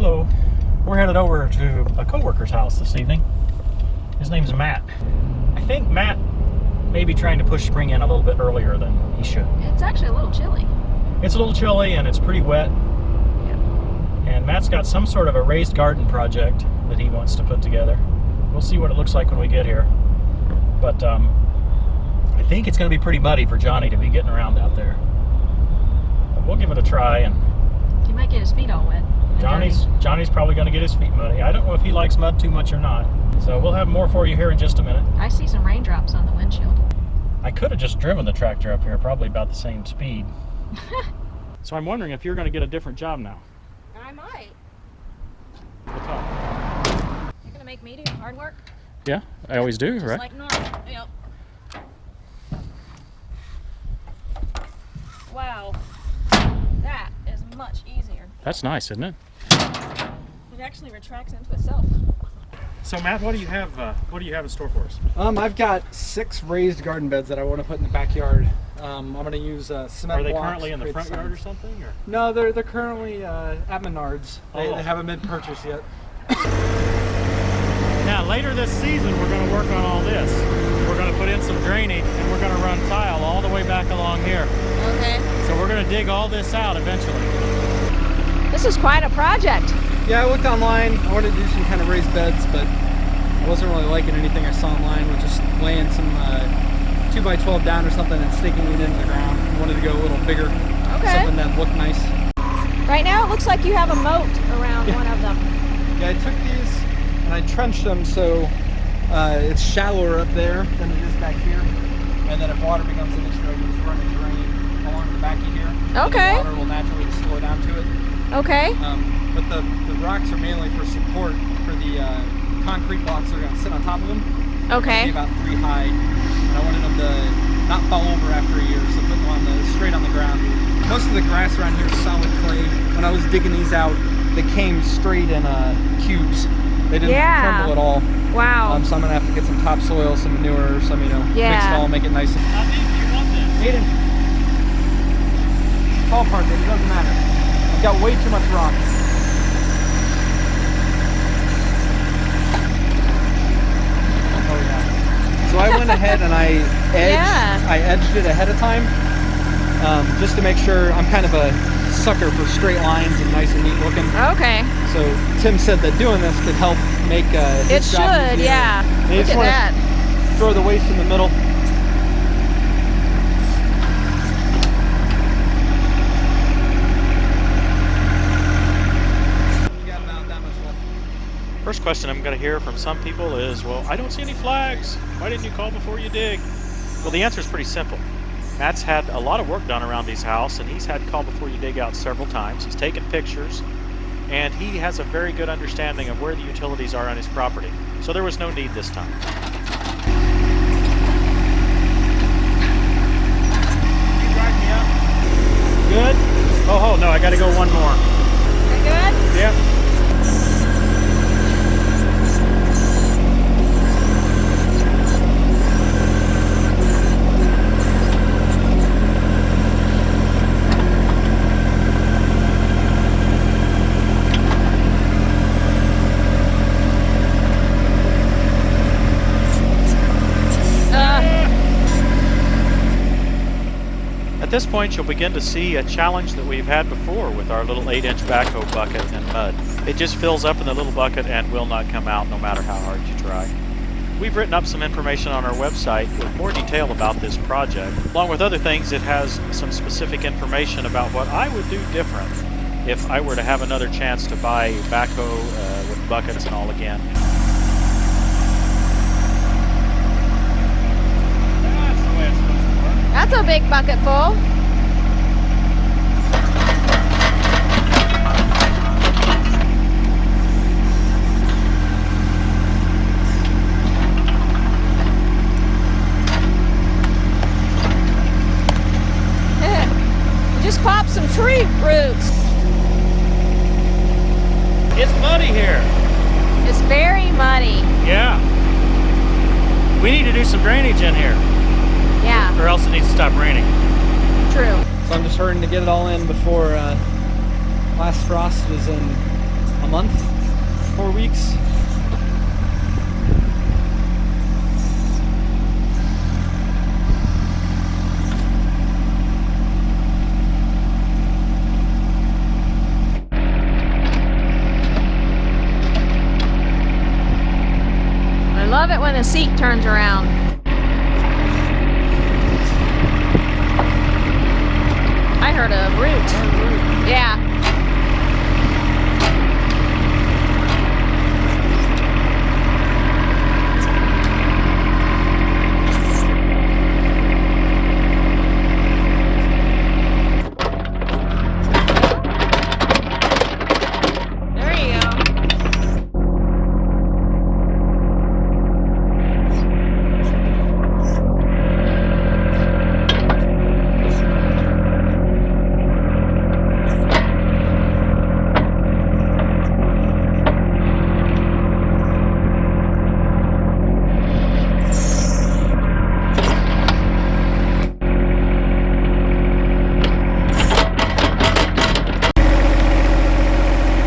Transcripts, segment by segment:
Hello. We're headed over to a coworker's house this evening. His name's Matt. I think Matt may be trying to push spring in a little bit earlier than he should. It's actually a little chilly. It's a little chilly and it's pretty wet. Yeah. And Matt's got some sort of a raised garden project that he wants to put together. We'll see what it looks like when we get here. But I think it's going to be pretty muddy for Johnny to be getting around out there. But we'll give it a try. And he might get his feet all wet. Johnny's probably going to get his feet muddy. I don't know if he likes mud too much or not. So we'll have more for you here in just a minute. I see some raindrops on the windshield. I could have just driven the tractor up here, probably about the same speed. So I'm wondering if you're going to get a different job now. I might. What's up? You're going to make me do hard work? Yeah, I always do, just right? Like normal. Yep. Wow. That is much easier. That's nice, isn't it? It actually retracts into itself. So Matt, what do you have in store for us? I've got 6 raised garden beds that I want to put in the backyard. I'm going to use cement blocks. Are they currently in the front yard or something? Or? No, they're currently at Menards. They haven't been purchased yet. Now later this season we're going to work on all this. We're going to put in some drainage and we're going to run tile all the way back along here. Okay. So we're going to dig all this out eventually. This is quite a project. Yeah, I looked online. I wanted to do some kind of raised beds, but I wasn't really liking anything I saw online with just laying some 2x12 down or something and staking it into the ground. I wanted to go a little bigger. Okay. Something that looked nice. Right now it looks like you have a moat around one of them. Yeah, I took these and I trenched them so it's shallower up there than it is back here. And then if water becomes an issue, I can just run a drain along the back of here. Okay. And the water will naturally just flow down to it. Okay. But the rocks are mainly for support for the concrete blocks that are going to sit on top of them. Okay. Maybe about 3 high. And I wanted them to not fall over after a year, so put them straight on the ground. Most of the grass around here is solid clay. When I was digging these out, they came straight in cubes. They didn't crumble at all. Wow. So I'm going to have to get some topsoil, some manure, some, mix it all, make it nice. How deep do you want this? 8 inches. Tall part, it doesn't matter. I've got way too much rock. Oh yeah. So I went ahead and I edged it ahead of time, just to make sure. I'm kind of a sucker for straight lines and nice and neat looking. Okay. So Tim said that doing this could help make his job easier. Yeah. And you Look just at want that. to throw the waste in the middle. First question I'm going to hear from some people is, well, I don't see any flags. Why didn't you call before you dig? Well, the answer is pretty simple. Matt's had a lot of work done around his house, and he's had call before you dig out several times. He's taken pictures, and he has a very good understanding of where the utilities are on his property. So there was no need this time. You drive me up. Good? Oh, no, I got to go one more. You good? Yep. At this point, you'll begin to see a challenge that we've had before with our little 8-inch backhoe bucket and mud. It just fills up in the little bucket and will not come out no matter how hard you try. We've written up some information on our website with more detail about this project. Along with other things, it has some specific information about what I would do different if I were to have another chance to buy a backhoe with buckets and all again. That's the way it's supposed to work. That's a big bucket full. Just pop some tree roots. It's muddy here. It's very muddy. Yeah. We need to do some drainage in here, Yeah, or else it needs to stop raining. true. So I'm just hurrying to get it all in before last frost is in a a month, 4 weeks. I love it when the seat turns around. I heard a root. Yeah. There you go.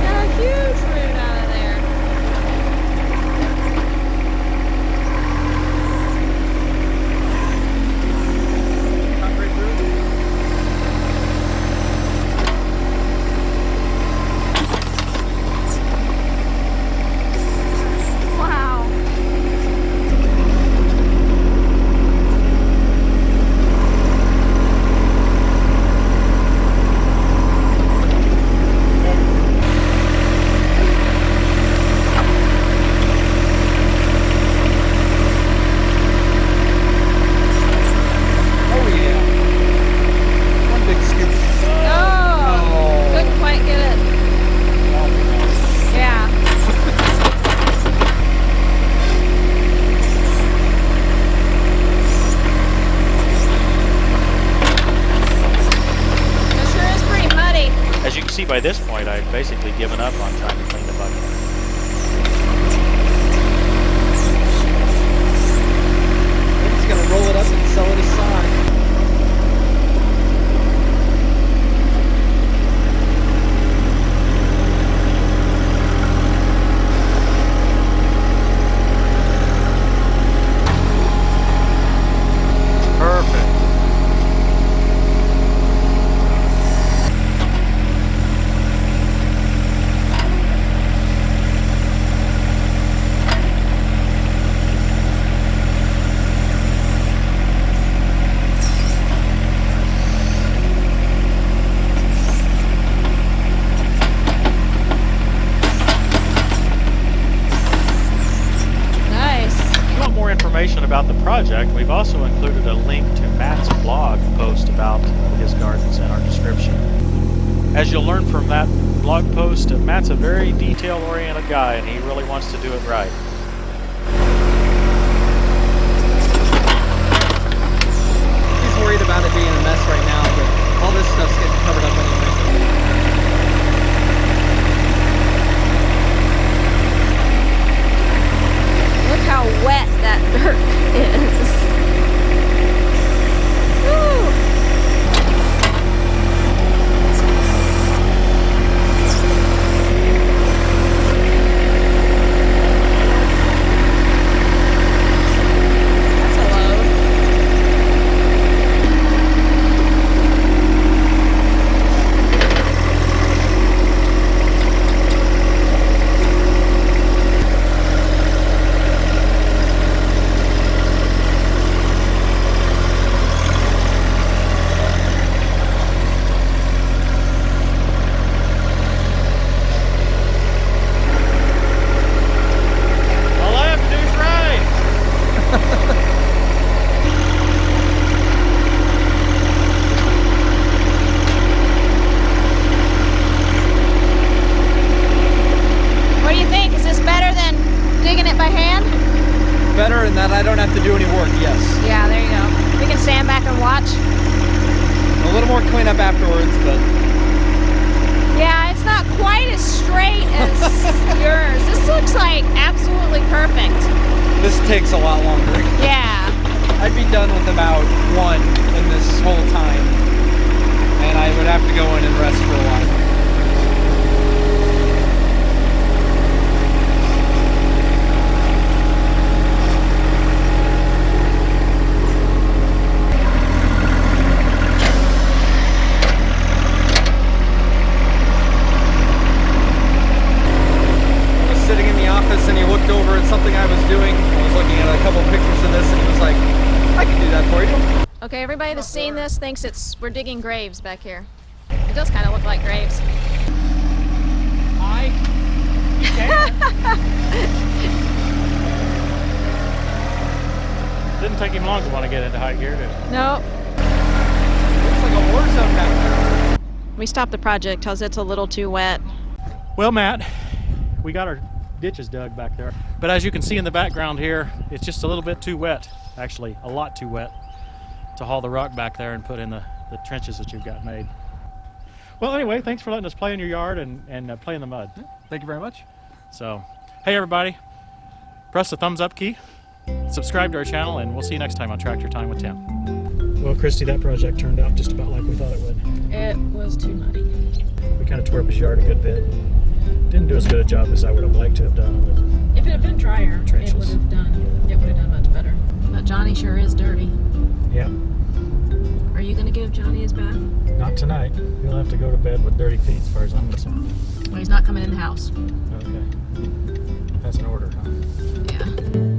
Got a huge root out of there. Concrete root. Wow. Oh yeah. One big scoop. Oh, couldn't quite get it. Yeah. It sure is pretty muddy. As you can see by this point, I've basically given up on trying to clean the bucket. We're just gonna roll it up and sell it aside. Perfect. Nice. If you want more information about the project, we've also included a link to Matt's blog post about his gardens in our description. As you'll learn from that blog post, Matt's a very detail-oriented guy, and he really wants to do it right. He's worried about it being a mess right now, but all this stuff's getting covered up anyway. Look how wet that dirt is. Woo. That's a load. All I have to do is right. What do you think? Is this better than digging it by hand? Better in that I don't have to do any work, yes. Yeah, there you go. We can stand back and watch. A little more cleanup afterwards, but Yeah, it's not quite as straight as yours. This looks like absolutely perfect. this takes a lot longer. Yeah. I'd be done with about one in this whole time, and I would have to go in and rest for a while. looked over at something I was doing. I was looking at a couple pictures of this, and he was like, I can do that for you. Okay, everybody that's seen this thinks we're digging graves back here. It does kind of look like graves. Didn't take him long to want to get into high gear, did it? Nope. Looks like a war zone back there. We stopped the project because it's a little too wet. Well, Matt, we got our ditches dug back there. But as you can see in the background here, it's just a little bit too wet. Actually, a lot too wet to haul the rock back there and put in the trenches that you've got made. Well, anyway, thanks for letting us play in your yard and play in the mud. Thank you very much. So, hey everybody, press the thumbs up key, subscribe to our channel, and we'll see you next time on Tractor Time with Tim. Well, Christy, that project turned out just about like we thought it would. It was too muddy. We kind of tore up his yard a good bit. Didn't do as good a job as I would have liked to have done on If it had been drier, Trenches. it would have done much better. But Johnny sure is dirty. the... Yeah, Are you gonna give Johnny his bath? not tonight. He'll have to go to bed with dirty feet as far as I'm concerned. Well, he's not coming in the house. Okay. That's an order, huh? Yeah.